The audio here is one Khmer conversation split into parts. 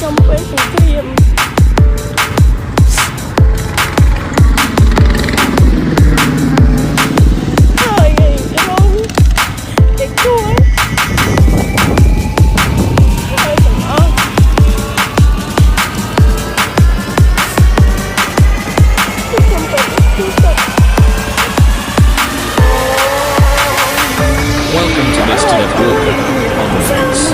trongពេលសង្គ្រាមហើយរងតែគួរហើយទាំងអស់ Welcome to Listener Broken on the Fence.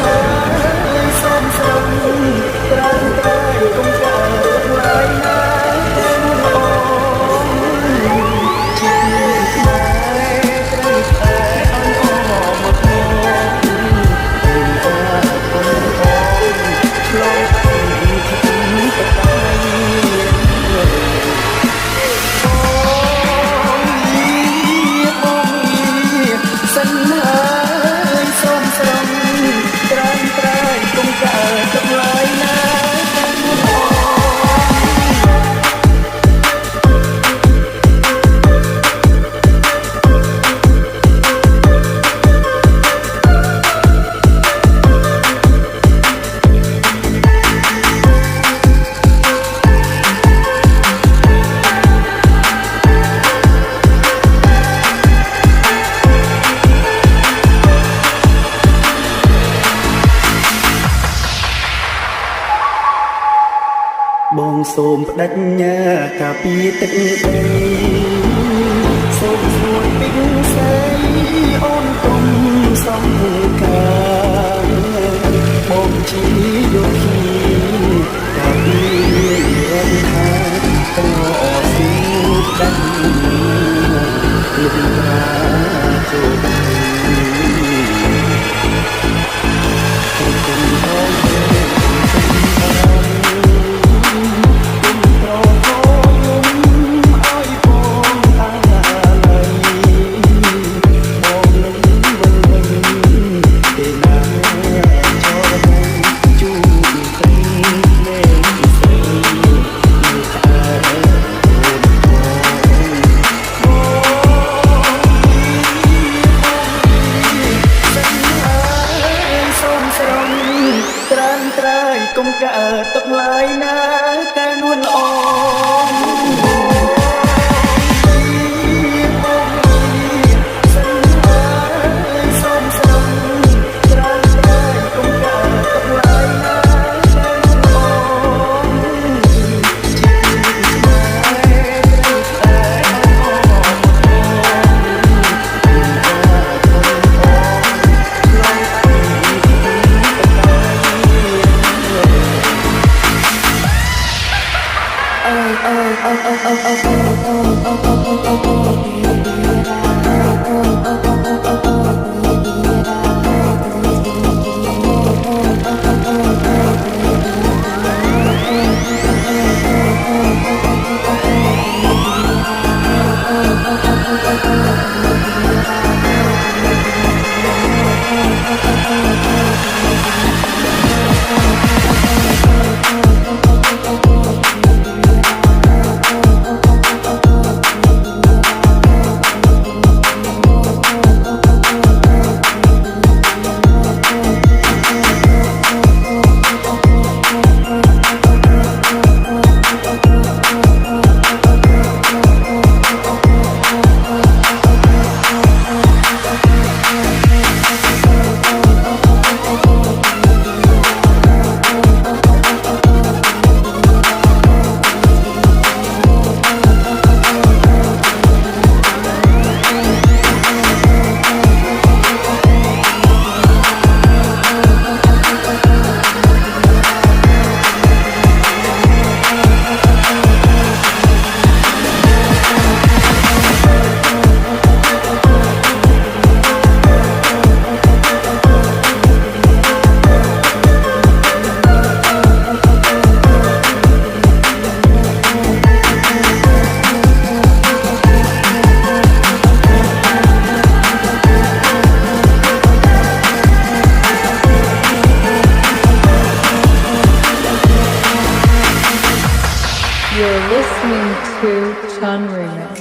បងសូមបដិញ្ញាការពីទឹកដីសូមស្រួយពីស្អីអូនគុំសំកាបងជាយោគីការពីរដ្ឋាតើអស៊ីដាច់លំរាចូលកុំកើតទឹកឡើយណាតែនួនល្អ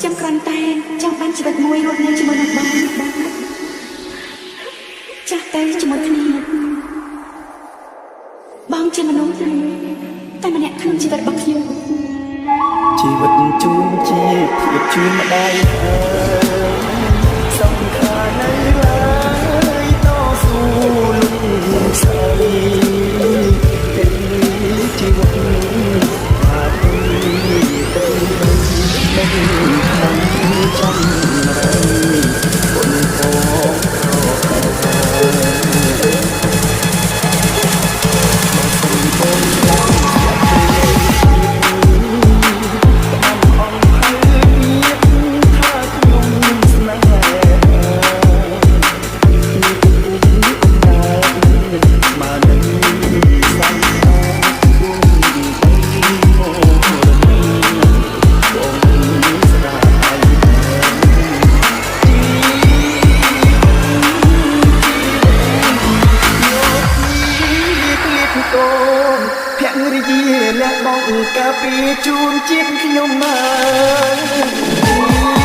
ខ្ញុំគ្រាន់តែចង់បានជីវិតមួយរស់នៅជាមួយនឹងបងចាស់ទៅជាមួយគ្នា បងជាមនុស្សតែម្នាក់ក្នុងជីវិតរបស់ខ្ញុំ ជីវិតជូនជាភាពជូនម្ដាយសំខាន់នៅឡើយតស៊ូលំស្អីពេលជីវិតអាទិទៅមិនចាំរៃបុនពោភរិយាអ្នកបងកាពីជូនជាតិខ្ញុំមក